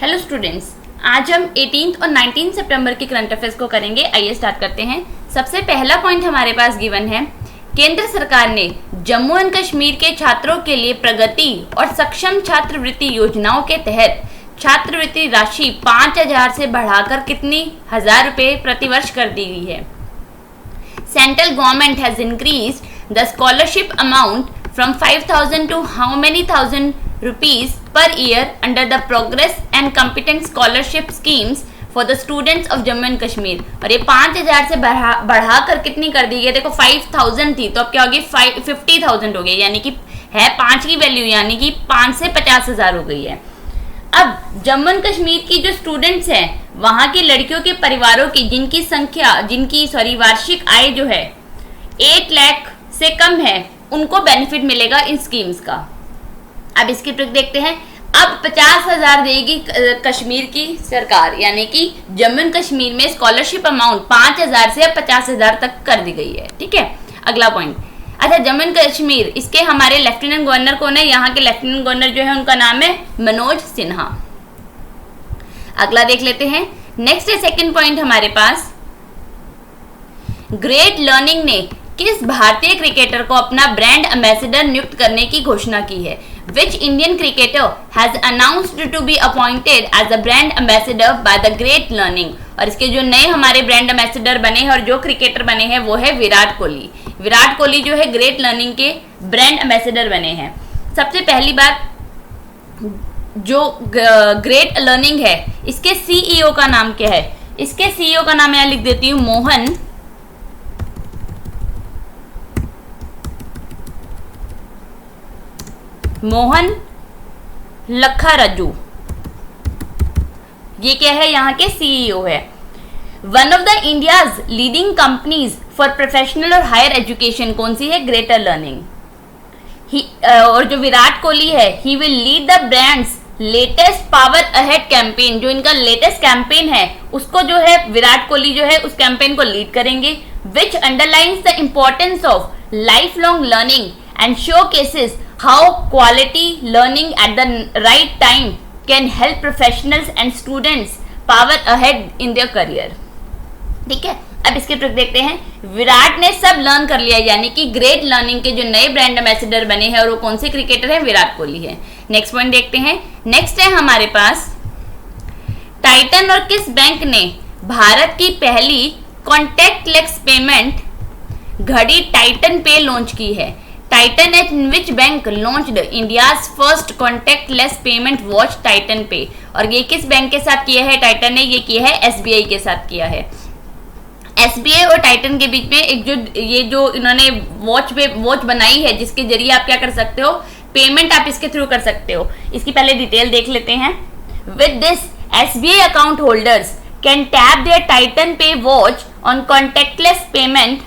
Hello students, आज हम 18 और 19 सितंबर के करंट अफेयर्स को करेंगे। आइए स्टार्ट करते हैं। सबसे पहला पॉइंट हमारे पास गिवन है, केंद्र सरकार ने जम्मू एंड कश्मीर के छात्रों के लिए प्रगति और सक्षम छात्रवृत्ति योजनाओं के तहत छात्रवृत्ति राशि 5,000 से बढ़ाकर कितनी हजार रुपए प्रतिवर्ष कर दी गई है। Central government has increased the scholarship amount from 5,000 to how many thousand rupees per year under the progress and competent scholarship schemes for the students of Jammu and Kashmir। और ये 5,000 से बढ़ाकर कितनी कर दी गई। देखो 5,000 थी तो अब क्या होगी 50,000 हो गई, यानी कि है 5 की वैल्यू, यानी कि 5 से 50,000 हो गई है। अब जम्मू एंड कश्मीर की जो स्टूडेंट्स हैं वहाँ की लड़कियों के परिवारों की जिनकी वार्षिक आय जो है 8 लाख से कम है, उनको बेनिफिट मिलेगा इन स्कीम्स का। अब इसकी ट्रिक देखते हैं। अब 50,000 देगी कश्मीर की सरकार, यानी कि जम्मू एंड कश्मीर में स्कॉलरशिप अमाउंट 5,000 से 50,000 तक कर दी गई है। ठीक है, अगला पॉइंट। अच्छा, जम्मू एंड कश्मीर, इसके हमारे लेफ्टिनेंट गवर्नर कौन है? यहाँ के लेफ्टिनेंट गवर्नर जो है उनका नाम है मनोज सिन्हा। अगला देख लेते हैं। नेक्स्ट है सेकेंड पॉइंट हमारे पास, ग्रेट लर्निंग ने किस भारतीय क्रिकेटर को अपना ब्रांड एम्बेसडर नियुक्त करने की घोषणा की है। Which Indian cricketer has announced to be appointed as a brand ambassador by the Great Learning। और इसके जो नए हमारे ब्रांड एम्बेसडर बने हैं और जो क्रिकेटर बने हैं वो है विराट कोहली। विराट कोहली जो है ग्रेट लर्निंग के ब्रांड एम्बेसडर बने हैं। सबसे पहली बात, जो ग्रेट लर्निंग है इसके सीईओ का नाम क्या है? इसके सीईओ का नाम यहाँ लिख देती हूँ, मोहन लखाराजू। ये क्या है? यहाँ के सीईओ है। One of the India's leading companies for professional और हायर एजुकेशन कौन सी है? Greater learning. और जो विराट कोहली है, he will lead the brands latest power ahead campaign. जो इनका लेटेस्ट कैंपेन है उसको जो है विराट कोहली जो है उस कैंपेन को लीड करेंगे। Which underlines the importance of lifelong learning and showcases how quality learning at the right time can help professionals and students power ahead in their career। ठीक है, अब इसके ट्रिक देखते हैं। विराट ने सब लर्न कर लिया, यानी कि ग्रेट लर्निंग के जो नए ब्रांड एम्बेसडर बने हैं और वो कौन से क्रिकेटर हैं? विराट कोहली है। नेक्स्ट पॉइंट देखते हैं। नेक्स्ट है हमारे पास, टाइटन और किस बैंक ने भारत की पहली कॉन्टेक्टलेस पेमेंट घड़ी टाइटन पे लॉन्च की है। Titan eight which bank launched India's first contact lens payment watch Titan पे। और ये किस बैंक के साथ किया है टाइटन ने? ये किया है एसबीआई के साथ किया है। एसबीआई और टाइटन के बीच में एक जो इन्होंने वॉच बनाई है जिसके जरिए आप क्या कर सकते हो, पेमेंट आप इसके थ्रू कर सकते हो। इसकी पहले डिटेल देख लेते हैं। With this SBI account holders can tap their Titan pay watch on contactless payment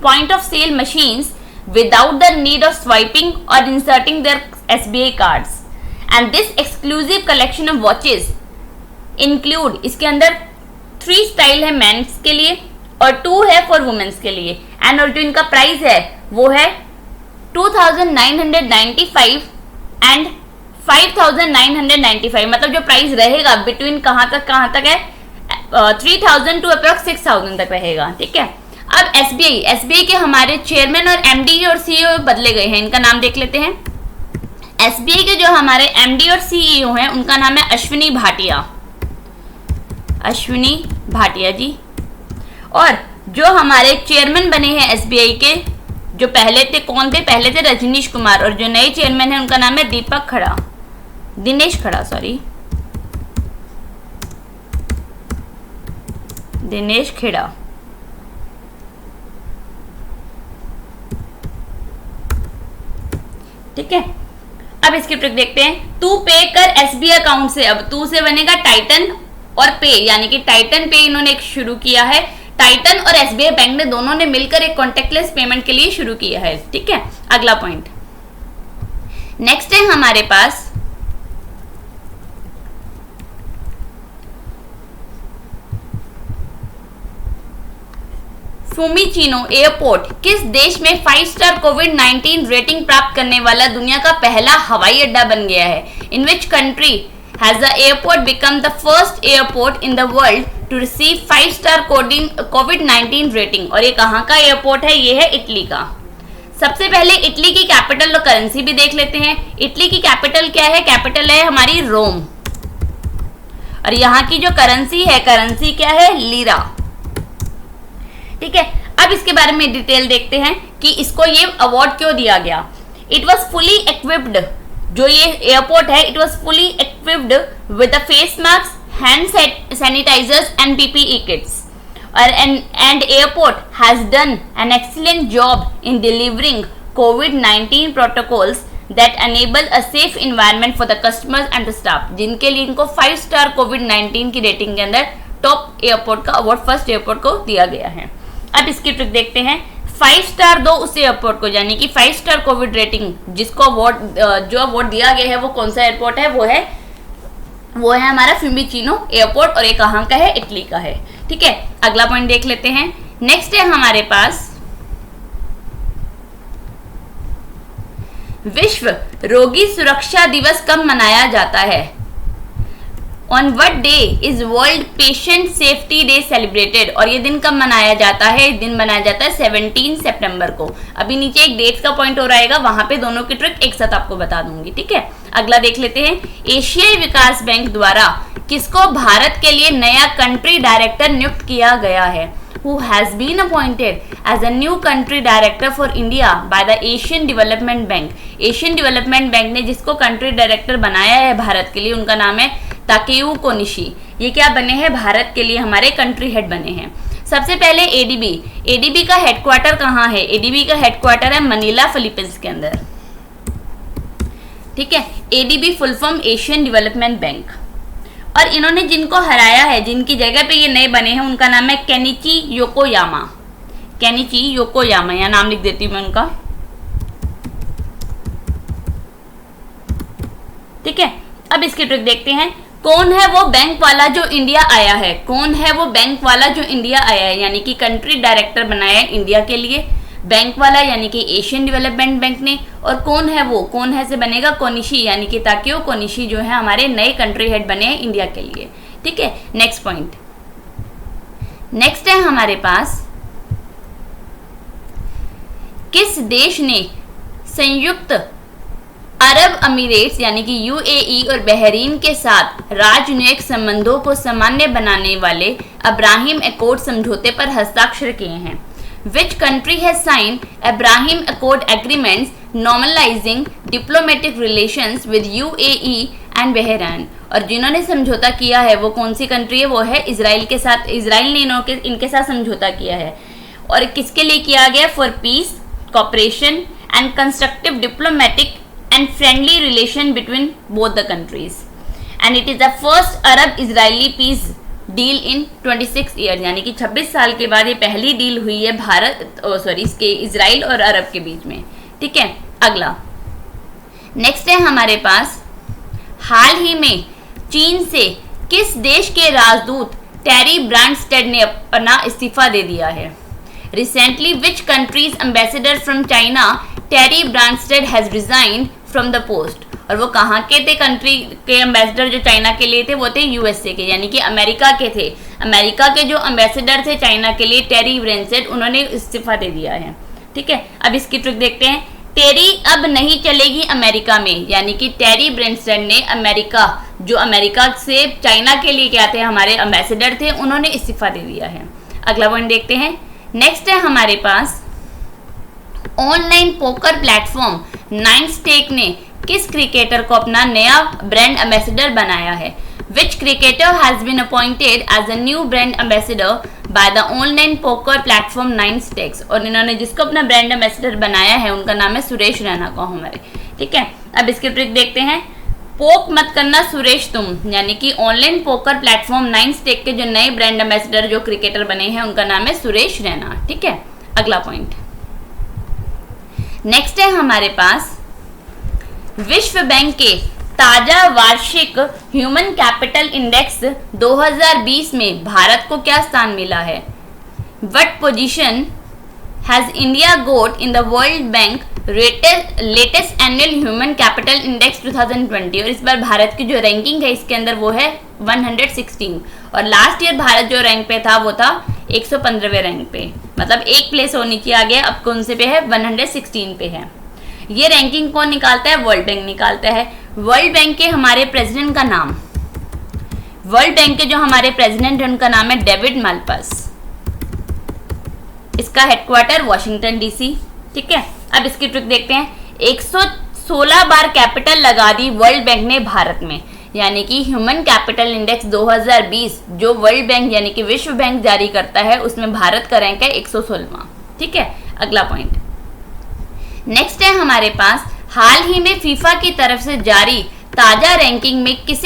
point of sale machines without the need of swiping or inserting their SBI cards। and this exclusive collection of watches include, इसके अंदर 3 style है mains के लिए और 2 है for women's के लिए। And और जो इनका प्राइस है वो है 2,995 एंड 5,995। मतलब जो प्राइस रहेगा बिटवीन कहाँ तक है 3,000 टू अप्रॉक्स 6,000 तक रहेगा। ठीक है, अब एसबीआई के हमारे चेयरमैन और एमडी और सीईओ बदले गए हैं। इनका नाम देख लेते हैं। एसबीआई के जो हमारे एमडी और सीईओ हैं उनका नाम है अश्विनी भाटिया जी। और जो हमारे चेयरमैन बने हैं एसबीआई के, जो पहले थे कौन थे? पहले थे रजनीश कुमार। और जो नए चेयरमैन है उनका नाम है दिनेश खेड़ा। ठीक है, अब इसकी ट्रिक देखते हैं। तू पे कर एसबीआई अकाउंट से, अब तू से बनेगा टाइटन और पे, यानी कि टाइटन पे इन्होंने एक शुरू किया है। टाइटन और एसबीआई बैंक ने दोनों ने मिलकर एक कॉन्टेक्टलेस पेमेंट के लिए शुरू किया है। ठीक है, अगला पॉइंट। नेक्स्ट है हमारे पास, फुमीचिनो एयरपोर्ट किस देश में 5 स्टार कोविड-19 रेटिंग प्राप्त करने वाला दुनिया का पहला हवाई अड्डा बन गया है? In which country has the airport become the first airport in the world to receive 5-स्टार कोविड-19 रेटिंग। और ये कहाँ का एयरपोर्ट है? ये है इटली का। सबसे पहले इटली की कैपिटल और करेंसी भी देख लेते हैं। इटली की कैपिटल क्या है? कैपिटल है हमारी रोम। और यहाँ की जो करेंसी है, करेंसी क्या है? लीरा। ठीक है, अब इसके बारे में डिटेल देखते हैं कि इसको ये अवार्ड क्यों दिया गया। इट वॉज फुली इक्विप्ड, जो ये एयरपोर्ट है, it was fully equipped with face mask, hand sanitizers and PPE kits. And airport has done an excellent job in delivering COVID-19 protocols that enable a safe environment for the customers and the staff, जिनके लिए इनको five-star COVID-19 की rating के अंदर top airport का award first airport को दिया गया है। अब इसकी ट्रिक देखते हैं। 5 स्टार दो उस एयरपोर्ट को, यानी कि 5-स्टार कोविड रेटिंग जिसको अवार्ड जो अवार्ड दिया गया है वो कौन सा एयरपोर्ट है? वो है हमारा फ्यूमिचिनो एयरपोर्ट, और ये कहाँ का है? इटली का है। ठीक है, अगला पॉइंट देख लेते हैं। नेक्स्ट है हमारे पास विश्व रोगी सुरक्षा दिवस कब मनाया जाता है? On what day is world patient safety day celebrated? और ये दिन कब मनाया जाता है? दिन मनाया जाता है 17 सितंबर को। अभी नीचे एक डेट का पॉइंट हो रहेगा, वहां पे दोनों की ट्रिक एक साथ आपको बता दूंगी। ठीक है, अगला देख लेते हैं। एशियाई विकास बैंक द्वारा किसको भारत के लिए नया कंट्री डायरेक्टर नियुक्त किया गया है? Who has been appointed as a new country director for India by the Asian Development Bank? Asian development bank ने जिसको कंट्री डायरेक्टर बनाया है भारत के लिए, उनका नाम है ताकेयुको निशी। ये क्या बने हैं? भारत के लिए हमारे कंट्री हेड बने हैं। सबसे पहले एडीबी। एडीबी का हेडक्वार्टर कहाँ है? एडीबी का हेडक्वार्टर है मनीला, फिलीपींस के अंदर। ठीक है, ADB full form Asian development bank. और इन्होंने जिनको हराया है, जिनकी जगह पे ये नए बने हैं, उनका नाम है केनिची योकोयामा। केनिची योकोयामा, यहाँ नाम लिख देती हूँ मैं उनका। ठीक है, अब इसकी ट्रिक देखते हैं। कौन है वो बैंक वाला जो इंडिया आया है? कौन है वो बैंक वाला जो इंडिया आया है, यानी कि कंट्री डायरेक्टर बनाया है इंडिया के लिए? बैंक वाला यानी कि एशियन डेवलपमेंट बैंक ने। और कौन है वो? कौन है से बनेगा? कोनिशी, यानी कि ताकेयो कोनिशी जो है हमारे नए कंट्री हेड बने हैं इंडिया के लिए। ठीक है, नेक्स्ट पॉइंट। नेक्स्ट है हमारे पास, किस देश ने संयुक्त अरब अमीरेट्स यानी कि यूएई और बहरीन के साथ राजनयिक संबंधों को सामान्य बनाने वाले अब्राहिम एकॉर्ड समझौते पर हस्ताक्षर किए हैं? Which country has signed Abraham Accord agreements normalizing diplomatic relations with UAE and Bahrain? और जिन्होंने समझौता किया है वो कौन सी कंट्री है? वो है इजराइल के साथ। इजराइल ने इनके साथ समझौता किया है। और किसके लिए किया गया? For piece, cooperation and constructive diplomatic and friendly relation between both the countries. And it is the first Arab Israeli peace deal in 26 year, यानी कि 26 साल के बाद ये पहली डील हुई है इसके इजराइल और अरब के बीच में। ठीक है, अगला नेक्स्ट है हमारे पास, हाल ही में चीन से किस देश के राजदूत टेरी ब्रांडस्टेड ने अपना इस्तीफा दे दिया है? Recently which country's ambassador from China Terry Branstad has resigned from the post? और वो कहाँ के थे? कंट्री के एम्बेसडर जो चाइना के लिए थे वो थे यूएसए के, यानी कि अमेरिका के थे। अमेरिका के जो एम्बेसडर थे चाइना के लिए, टेरी ब्रांडस्टेड, उन्होंने इस्तीफा दे दिया है। ठीक है, अब इसकी ट्रिक देखते हैं। टेरी अब नहीं चलेगी अमेरिका में, यानी कि टेरी ब्रांडस्टेड ने अमेरिका से चाइना के लिए क्या थे, हमारे एम्बेसडर थे, उन्होंने इस्तीफा दे दिया है। अगला पॉइंट देखते हैं। नेक्स्ट है हमारे पास, ऑनलाइन पोकर प्लेटफॉर्म 9stake ने किस क्रिकेटर को अपना नया ब्रांड एम्बेसडर बनाया है? Which cricketer has been appointed as a new brand ambassador by the online poker platform 9stakes? और इन्होंने जिसको अपना ब्रांड एम्बेसडर बनाया है उनका नाम है सुरेश रैना को हमारे। ठीक है, अब इसकी ट्रिक देखते हैं। पोक मत करना सुरेश तुम, यानी कि ऑनलाइन पोकर प्लेटफॉर्म 9stake के जो नए ब्रांड एम्बेसडर जो क्रिकेटर बने हैं उनका नाम है सुरेश रैना। ठीक है, अगला पॉइंट। नेक्स्ट है हमारे पास, विश्व बैंक के ताजा वार्षिक ह्यूमन कैपिटल इंडेक्स 2020 में भारत को क्या स्थान मिला है? What position has India got in the world bank latest annual human capital index 2020, और इस बार भारत की जो रैंकिंग है इसके अंदर वो है 116, और लास्ट ईयर भारत जो रैंक पे था वो था 115वें रैंक पे, मतलब एक प्लेस और नीचे आ गया, अब कौन से पे है, 116 पे है। ये रैंकिंग कौन निकालता है, वर्ल्ड बैंक निकालता है। वर्ल्ड बैंक के हमारे प्रेसिडेंट का नाम, वर्ल्ड बैंक के जो हमारे प्रेसिडेंट है उनका नाम है डेविड माल्पास, इसका हेडक्वार्टर वॉशिंगटन डीसी। ठीक है, अब इसकी ट्रिक देखते हैं। 116 बार कैपिटल लगा दी वर्ल्ड बैंक ने भारत में, यानी कि ह्यूमन कैपिटल इंडेक्स 2020 जो वर्ल्ड बैंक यानी कि विश्व बैंक जारी करता है उसमें भारत का रैंक है 116वां। ठीक है, अगला पॉइंट नेक्स्ट है हमारे पास, हाल ही में फीफा की तरफ से जारी ताजा रैंकिंग में किस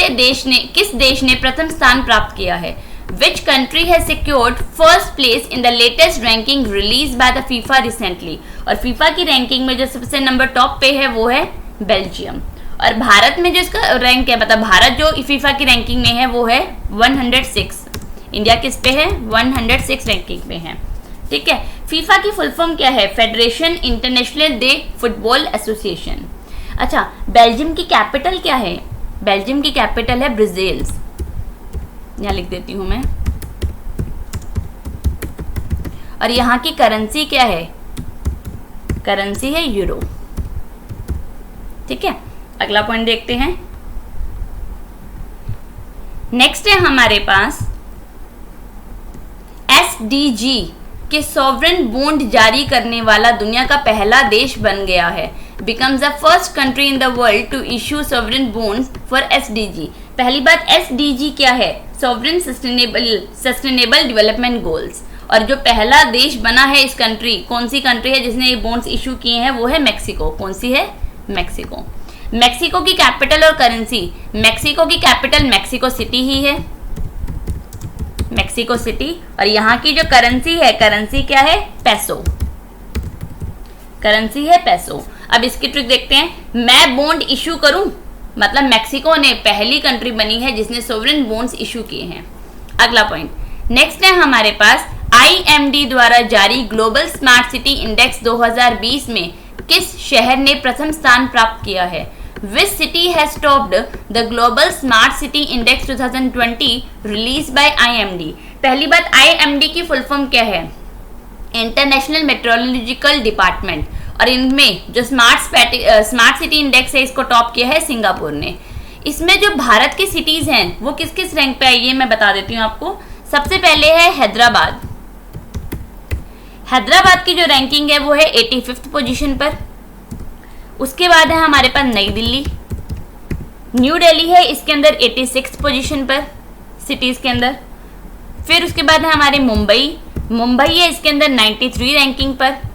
देश ने प्रथम स्थान प्राप्त किया है। Which country has secured first place in the latest ranking released by the FIFA recently? और फीफा की रैंकिंग में जो सबसे नंबर टॉप पे है वो है बेल्जियम, और भारत में जो इसका रैंक है, मतलब भारत जो फीफा की रैंकिंग में है वो है 106, इंडिया किस पे है, 106 रैंकिंग पे है। ठीक है, फीफा की फुल फॉर्म क्या है, फेडरेशन इंटरनेशनल दे फुटबॉल एसोसिएशन। अच्छा, बेल्जियम की कैपिटल क्या है, बेल्जियम की कैपिटल है ब्रसेल्स, यहाँ लिख देती हूं मैं, और यहाँ की करेंसी क्या है, करेंसी है यूरो। ठीक है, अगला पॉइंट देखते हैं। नेक्स्ट है हमारे पास एसडीजी के सॉवरेन बॉन्ड जारी करने वाला दुनिया का पहला देश बन गया है, becomes the first country in the world to issue sovereign bonds for SDG। पहली बात, SDG क्या है, सॉवरेन सस्टेनेबल डेवलपमेंट गोल्स, और जो पहला देश बना है इस कंट्री, कौन सी कंट्री है जिसने ये बॉन्ड्स इशू किए हैं, वो है मेक्सिको। कौन सी है, मेक्सिको। मेक्सिको की कैपिटल और करेंसी, मेक्सिको की कैपिटल मेक्सिको सिटी ही है, मेक्सिको सिटी, और यहाँ की जो करेंसी है, करेंसी क्या है, पेसो, करेंसी है पेसो। अब इसकी ट्रिक देखते हैं, मैं बॉन्ड इशू करूं, मतलब मेक्सिको ने पहली कंट्री बनी है जिसने सोवरेन बॉन्ड्स इशू किए हैं। अगला पॉइंट नेक्स्ट है हमारे पास, आईएमडी द्वारा जारी ग्लोबल स्मार्ट सिटी इंडेक्स 2020 में किस शहर ने प्रथम स्थान प्राप्त किया है। Which city has topped the global smart city index 2020 release by IMD. पहली बात, आईएमडी की फुल फॉर्म क्या है, इंटरनेशनल मेट्रोलॉजिकल डिपार्टमेंट, और इनमें जो स्मार्ट सिटी इंडेक्स है इसको टॉप किया है सिंगापुर ने। इसमें जो भारत की सिटीज हैं वो किस किस रैंक पे है ये मैं बता देती हूँ आपको। सबसे पहले है हैदराबाद, हैदराबाद की जो रैंकिंग है वो है 85th पोजीशन पर। उसके बाद है हमारे पास नई दिल्ली, न्यू दिल्ली है इसके अंदर 86th पोजीशन पर सिटीज के अंदर। फिर उसके बाद है हमारे मुंबई, मुंबई है इसके अंदर 93 रैंकिंग पर।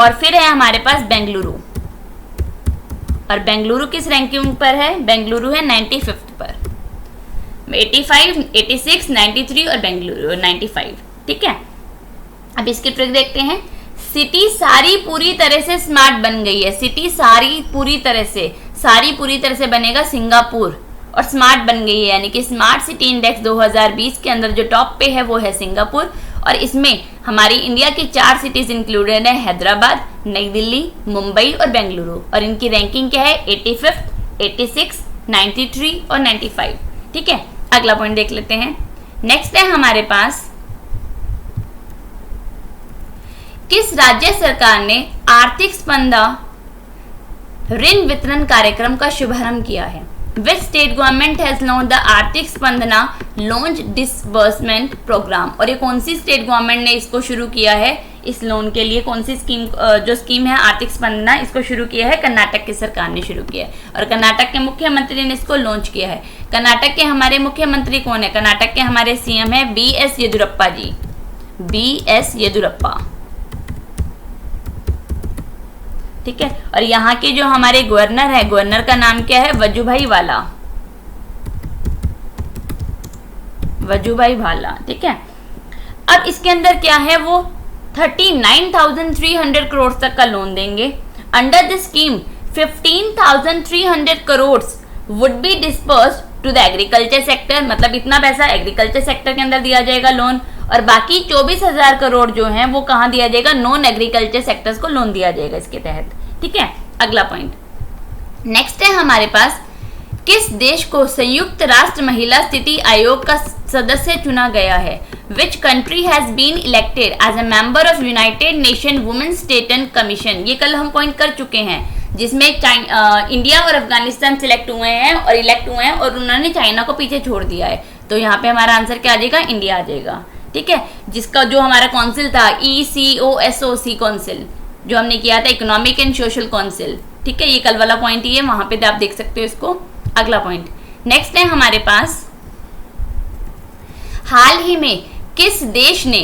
और फिर है हमारे पास बेंगलुरु, और बेंगलुरु किस रैंकिंग पर है, बेंगलुरु है 95th पर, 85, 86, 93 और बेंगलुरु 95। ठीक है, अब इसकी ट्रिक देखते हैं। सिटी सारी पूरी तरह से स्मार्ट बन गई है, सिटी सारी पूरी तरह से बनेगा सिंगापुर, और स्मार्ट बन गई है, यानी कि स्मार्ट सिटी इंडेक्स 2020 के अंदर जो टॉप पे है वो है सिंगापुर, और इसमें हमारी इंडिया की 4 सिटीज इंक्लूडेड है, हैदराबाद, नई दिल्ली, मुंबई और बेंगलुरु, और इनकी रैंकिंग क्या है 85, 86, 93 और 95। ठीक है, अगला पॉइंट देख लेते हैं। नेक्स्ट है हमारे पास, किस राज्य सरकार ने आर्थिक स्पंदा ऋण वितरण कार्यक्रम का शुभारंभ किया है। Which state government has launched the आर्थिक स्पंदना लोन डिसबर्समेंट प्रोग्राम, और ये कौन सी स्टेट गवर्नमेंट ने इसको शुरू किया है, इस लोन के लिए कौन सी स्कीम, जो स्कीम है आर्थिक स्पंदना, इसको शुरू किया है कर्नाटक की सरकार ने शुरू किया है, और कर्नाटक के मुख्यमंत्री ने इसको लॉन्च किया है। कर्नाटक के हमारे मुख्यमंत्री कौन है, कर्नाटक के हमारे सीएम है BS येदुरप्पा जी, BS येदुरप्पा। ठीक है, और यहाँ के जो हमारे गवर्नर है, गवर्नर का नाम क्या है, वजुभाई वाला, वजुभाई वाला। ठीक है, अब इसके अंदर क्या है, वो 39,300 करोड़ तक का लोन देंगे। Under this scheme 15,300 crore would be dispersed to the agriculture sector, मतलब इतना पैसा एग्रीकल्चर सेक्टर के अंदर दिया जाएगा लोन, और बाकी 24,000 करोड़ जो हैं वो कहाँ दिया जाएगा, नॉन एग्रीकल्चर सेक्टर्स को लोन दिया जाएगा इसके तहत। ठीक है, अगला पॉइंट नेक्स्ट है हमारे पास, किस देश को संयुक्त राष्ट्र महिला स्थिति आयोग का सदस्य चुना गया है? Which country has been elected as a member of United Nation Women Status Commission? ये कल हम पॉइंट कर चुके हैं, जिसमें इंडिया और अफगानिस्तान सिलेक्ट हुए हैं और इलेक्ट हुए हैं और उन्होंने चाइना को पीछे छोड़ दिया है। तो यहाँ पे हमारा आंसर क्या आ जाएगा, इंडिया आ जाएगा। ठीक है, जिसका जो हमारा काउंसिल था ECOSOC काउंसिल, जो हमने किया था इकोनॉमिक एंड सोशल काउंसिल। ठीक है, ये कल वाला पॉइंट ही है, वहां पे आप देख सकते हो इसको। अगला पॉइंट नेक्स्ट है हमारे पास, हाल ही में किस देश ने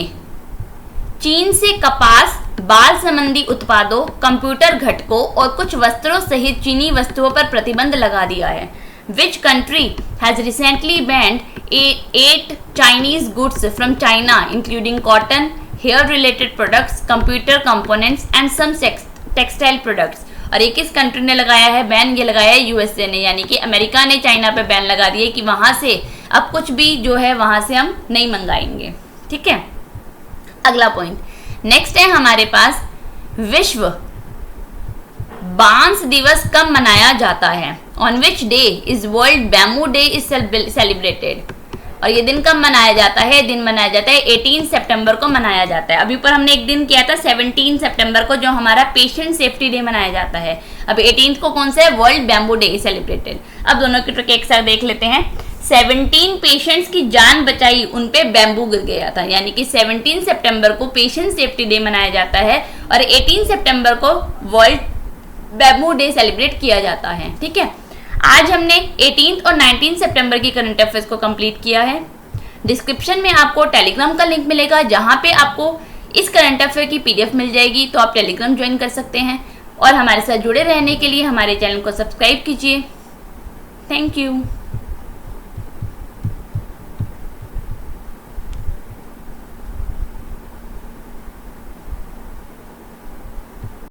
चीन से कपास, बाल संबंधी उत्पादों, कंप्यूटर घटकों और कुछ वस्त्रों सहित चीनी वस्तुओं पर प्रतिबंध लगा दिया है? Which country has recently banned 8 Chinese goods from China, including cotton, hair-related products, computer components and some textile products? और ये किस कंट्री ने लगाया है बैन? ये लगाया है USA ने, यानी कि अमेरिका ने चाइना पे बैन लगा दिया कि वहां से अब कुछ भी जो है वहां से हम नहीं मंगाएंगे। ठीक है, अगला पॉइंट नेक्स्ट है हमारे पास, विश्व बांस दिवस कब मनाया जाता है? On which day is world bamboo day is celebrated? और ये दिन कब मनाया जाता है? दिन मनाया जाता है 18 सितंबर को मनाया जाता है। अभी ऊपर हमने एक दिन किया था 17 सितंबर को, जो हमारा पेशेंट सेफ्टी डे मनाया जाता है। अब 18 को कौन सा है, world bamboo day is celebrated. अब दोनों की ट्रिक एक साथ देख लेते हैं। 17 पेशेंट्स की जान बचाई, उन पे बैम्बू गिर गया था, यानी कि 17 सितंबर को पेशेंट सेफ्टी डे मनाया जाता है और 18 सितंबर को वर्ल्ड बैम्बू डे सेलिब्रेट किया जाता है। ठीक है, आज हमने 18 और 19 सितंबर की करंट अफेयर्स को कंप्लीट किया है। डिस्क्रिप्शन में आपको टेलीग्राम का लिंक मिलेगा, जहां पे आपको इस करंट अफेयर की PDF मिल जाएगी, तो आप टेलीग्राम ज्वाइन कर सकते हैं। और हमारे साथ जुड़े रहने के लिए हमारे चैनल को सब्सक्राइब कीजिए। Thank you.